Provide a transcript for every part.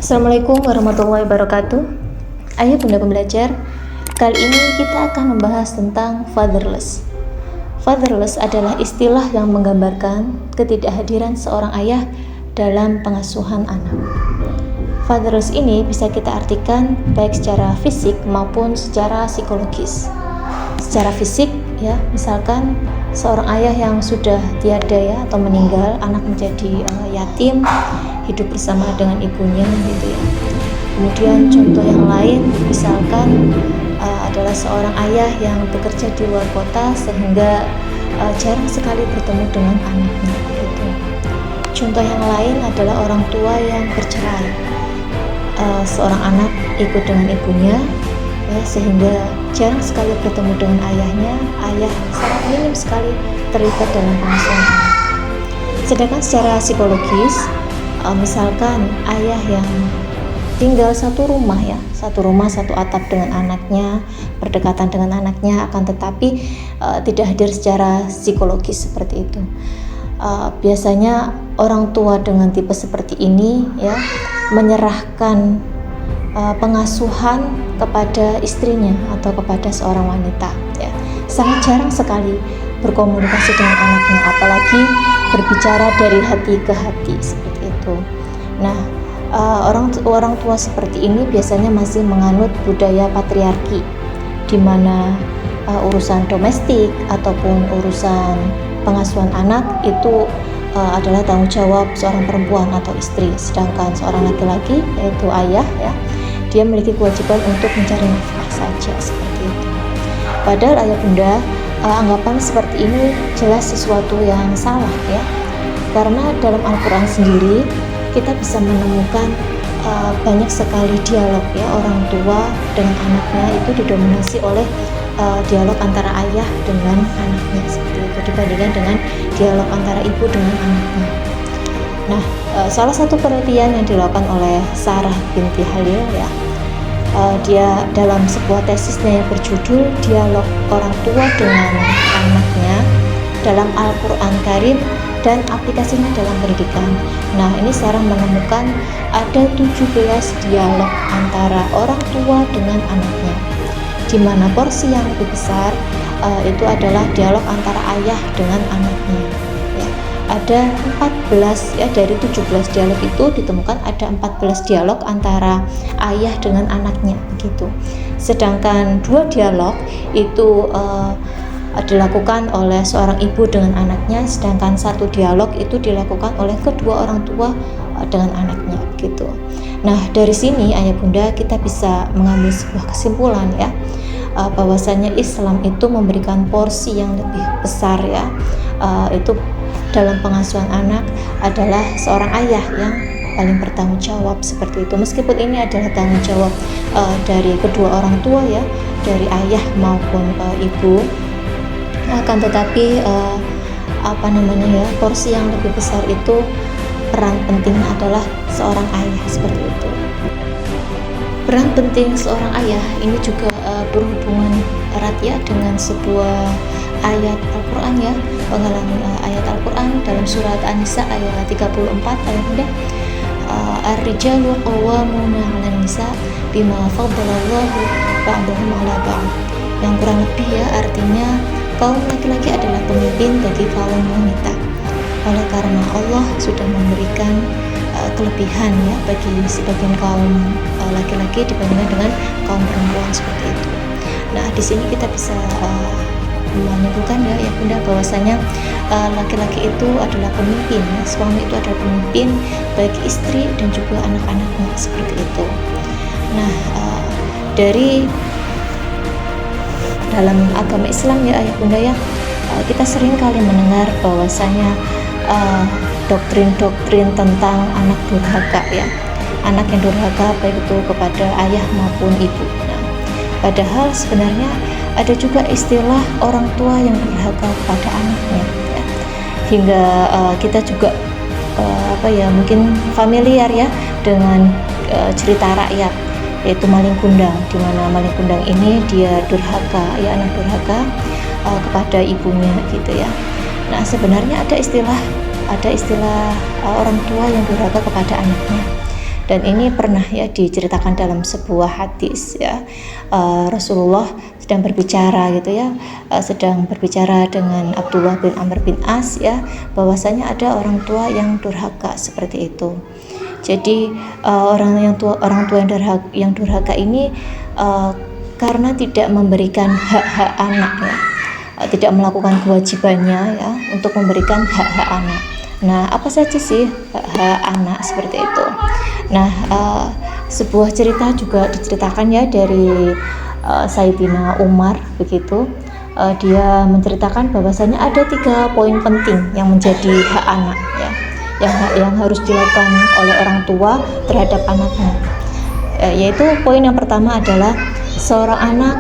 Assalamualaikum warahmatullahi wabarakatuh. Ayo bunda pembelajar, kali ini kita akan membahas tentang fatherless. Fatherless adalah istilah yang menggambarkan ketidakhadiran seorang ayah dalam pengasuhan anak. Fatherless ini bisa kita artikan baik secara fisik maupun secara psikologis. Secara fisik ya, misalkan seorang ayah yang sudah tiada ya atau meninggal, anak menjadi yatim, hidup bersama dengan ibunya gitu ya. Kemudian contoh yang lain misalkan adalah seorang ayah yang bekerja di luar kota sehingga jarang sekali bertemu dengan anaknya gitu. Contoh yang lain adalah orang tua yang bercerai, seorang anak ikut dengan ibunya ya, sehingga jarang sekali bertemu dengan ayahnya. Ayah sangat minim sekali terlibat dalam pengasuhan anak. Sedangkan secara psikologis, misalkan ayah yang tinggal satu rumah satu atap dengan anaknya, berdekatan dengan anaknya, akan tetapi tidak hadir secara psikologis seperti itu. Biasanya orang tua dengan tipe seperti ini ya menyerahkan pengasuhan kepada istrinya atau kepada seorang wanita ya. Sangat jarang sekali berkomunikasi dengan anaknya, apalagi berbicara dari hati ke hati seperti itu. Nah, orang tua seperti ini biasanya masih menganut budaya patriarki, di mana urusan domestik ataupun urusan pengasuhan anak itu adalah tanggung jawab seorang perempuan atau istri, sedangkan seorang laki-laki yaitu ayah ya, dia memiliki kewajiban untuk mencari nafkah saja seperti itu. Padahal ayah bunda, anggapan seperti ini jelas sesuatu yang salah ya, karena dalam Al-Quran sendiri kita bisa menemukan banyak sekali dialog ya, orang tua dengan anaknya itu didominasi oleh dialog antara ayah dengan anaknya seperti itu, dibandingkan dengan dialog antara ibu dengan anaknya. Nah, salah satu penelitian yang dilakukan oleh Sarah binti Halil ya, dia dalam sebuah tesisnya yang berjudul Dialog Orang Tua dengan Anaknya dalam Al-Quran Karim dan aplikasinya dalam pendidikan. Nah, ini Sarah menemukan ada 17 dialog antara orang tua dengan anaknya, di mana porsi yang lebih besar itu adalah dialog antara ayah dengan anaknya ya. Ada 14 ya, dari 17 dialog itu ditemukan ada 14 dialog antara ayah dengan anaknya begitu. Sedangkan 2 dialog itu dilakukan oleh seorang ibu dengan anaknya, sedangkan 1 dialog itu dilakukan oleh kedua orang tua dengan anaknya gitu. Nah, dari sini ayah bunda kita bisa mengambil sebuah kesimpulan ya, bahwasanya Islam itu memberikan porsi yang lebih besar ya, itu dalam pengasuhan anak adalah seorang ayah yang paling bertanggung jawab seperti itu. Meskipun ini adalah tanggung jawab dari kedua orang tua ya, dari ayah maupun ibu, akan tetapi porsi yang lebih besar itu peran pentingnya adalah seorang ayah seperti itu. Peran penting seorang ayah ini juga berhubungan erat ya dengan sebuah ayat Al-Quran ya, penggalan ayat Al-Quran dalam surat An-Nisa ayat 34 ayat bunda, Ar-rijalu qawwamuna 'alan nisa bima faddalallahu ba'dahum 'ala ba'd. Yang kurang lebih ya artinya kaum laki-laki adalah pemimpin bagi kaum wanita, oleh karena Allah sudah memberikan kelebihan ya bagi sebagian kaum laki-laki dibandingkan dengan kaum perempuan seperti itu. Nah, di sini kita bisa menyimpulkan ya bunda, bahwasanya laki-laki itu adalah pemimpin ya, suami itu adalah pemimpin bagi istri dan juga anak-anaknya seperti itu. Nah, dari dalam agama Islam ya ayah bunda ya, kita sering kali mendengar bahwasanya doktrin-doktrin tentang anak durhaka ya, anak yang durhaka baik itu kepada ayah maupun ibu. Nah, padahal sebenarnya ada juga istilah orang tua yang durhaka kepada anaknya ya. Hingga kita juga mungkin familiar ya dengan cerita rakyat, yaitu Malin Kundang, di mana Malin Kundang ini dia durhaka ya, anak durhaka kepada ibunya gitu ya. Nah, sebenarnya ada istilah orang tua yang durhaka kepada anaknya. Dan ini pernah ya diceritakan dalam sebuah hadis ya, Rasulullah sedang berbicara gitu ya, sedang berbicara dengan Abdullah bin Amr bin As ya, bahwasanya ada orang tua yang durhaka seperti itu. Jadi orang tua yang durhaka ini karena tidak memberikan hak-hak anak ya, tidak melakukan kewajibannya ya untuk memberikan hak-hak anak. Nah, apa saja sih hak anak seperti itu? Nah, sebuah cerita juga diceritakan ya dari Sayyidina Umar begitu. Dia menceritakan bahwasanya ada 3 poin penting yang menjadi hak anak ya, yang harus dilakukan oleh orang tua terhadap anaknya. Yaitu poin yang pertama adalah seorang anak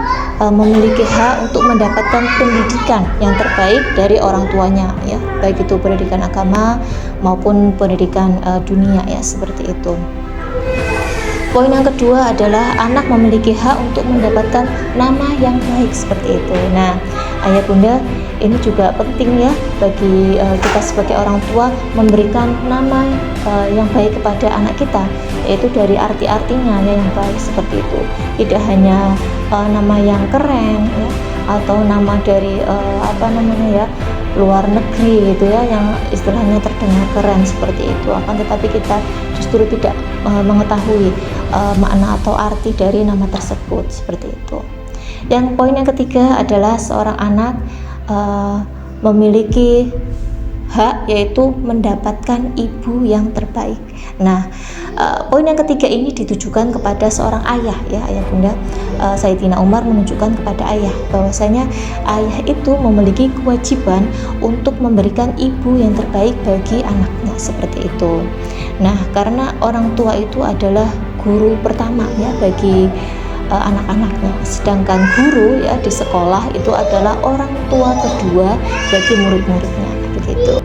memiliki hak untuk mendapatkan pendidikan yang terbaik dari orang tuanya ya, baik itu pendidikan agama maupun pendidikan dunia ya, seperti itu. Poin yang kedua adalah anak memiliki hak untuk mendapatkan nama yang baik seperti itu. Nah, ayah bunda, ini juga penting ya bagi kita sebagai orang tua memberikan nama yang baik kepada anak kita, yaitu dari arti-artinya ya, yang baik seperti itu. Tidak hanya nama yang keren ya, atau nama dari luar negeri gitu ya, yang istilahnya terdengar keren seperti itu, akan tetapi kita justru tidak mengetahui makna atau arti dari nama tersebut seperti itu. Yang poin yang ketiga adalah seorang anak memiliki hak, yaitu mendapatkan ibu yang terbaik. Nah, poin yang ketiga ini ditujukan kepada seorang ayah ya, ayah bunda. Sayyidina Umar menunjukkan kepada ayah bahwasanya ayah itu memiliki kewajiban untuk memberikan ibu yang terbaik bagi anaknya seperti itu. Nah, karena orang tua itu adalah guru pertama ya bagi anak-anaknya, sedangkan guru ya di sekolah itu adalah orang tua kedua bagi murid-muridnya begitu.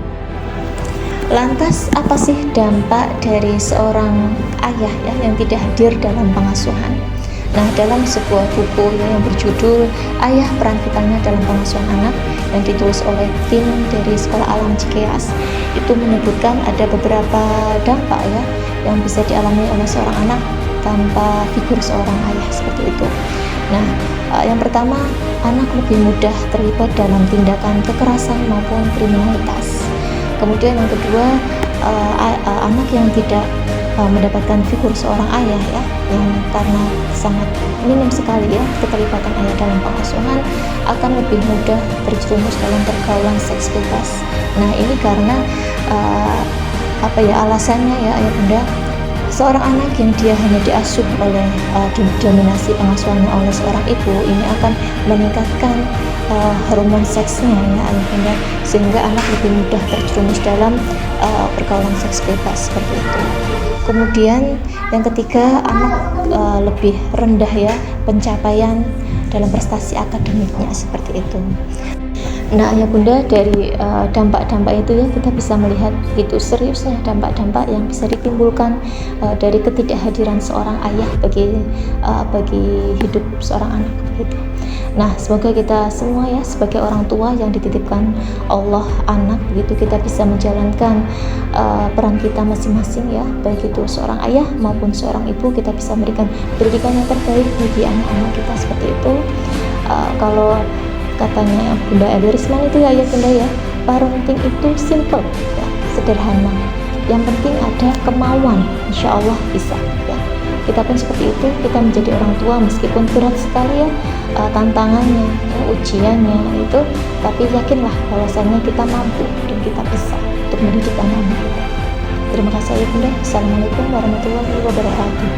Lantas apa sih dampak dari seorang ayah ya yang tidak hadir dalam pengasuhan? Nah, dalam sebuah buku yang berjudul Ayah Peran Vitalnya dalam Pengasuhan Anak yang ditulis oleh tim dari Sekolah Alam Cikeas, itu menyebutkan ada beberapa dampak ya yang bisa dialami oleh seorang anak tanpa figur seorang ayah seperti itu. Nah, yang pertama, anak lebih mudah terlibat dalam tindakan kekerasan maupun kriminalitas. Kemudian yang kedua, anak yang tidak mendapatkan figur seorang ayah ya, yang karena sangat minim sekali ya keterlibatan ayah dalam pengasuhan, akan lebih mudah terjerumus dalam pergaulan seks bebas. Nah, ini karena alasannya ya ayah bunda, seorang anak yang dia hanya diasuh oleh dominasi pengasuhannya oleh seorang ibu, ini akan meningkatkan hormon seksnya ya ayah bunda, sehingga anak lebih mudah terjerumus dalam pergaulan seks bebas seperti itu. Kemudian yang ketiga, anak lebih rendah ya pencapaian dalam prestasi akademiknya seperti itu. Nah, ayah bunda, dari dampak-dampak itu ya kita bisa melihat begitu seriusnya dampak-dampak yang bisa ditimbulkan dari ketidakhadiran seorang ayah bagi hidup seorang anak begitu. Nah, semoga kita semua ya sebagai orang tua yang dititipkan Allah anak begitu, kita bisa menjalankan peran kita masing-masing ya, baik itu seorang ayah maupun seorang ibu, kita bisa memberikan pendidikan yang terbaik bagi anak-anak kita seperti itu. Kalau katanya Bunda Eli Risman itu ya ayah bunda ya, parenting itu simple ya, sederhana, yang penting ada kemauan, insya Allah bisa ya. Kita pun seperti itu, kita menjadi orang tua meskipun berat sekali ya tantangannya ya, ujiannya itu, tapi yakinlah bahwasanya kita mampu dan kita bisa untuk mendidik anak kita. Terima kasih ayah bunda. Assalamualaikum warahmatullahi wabarakatuh.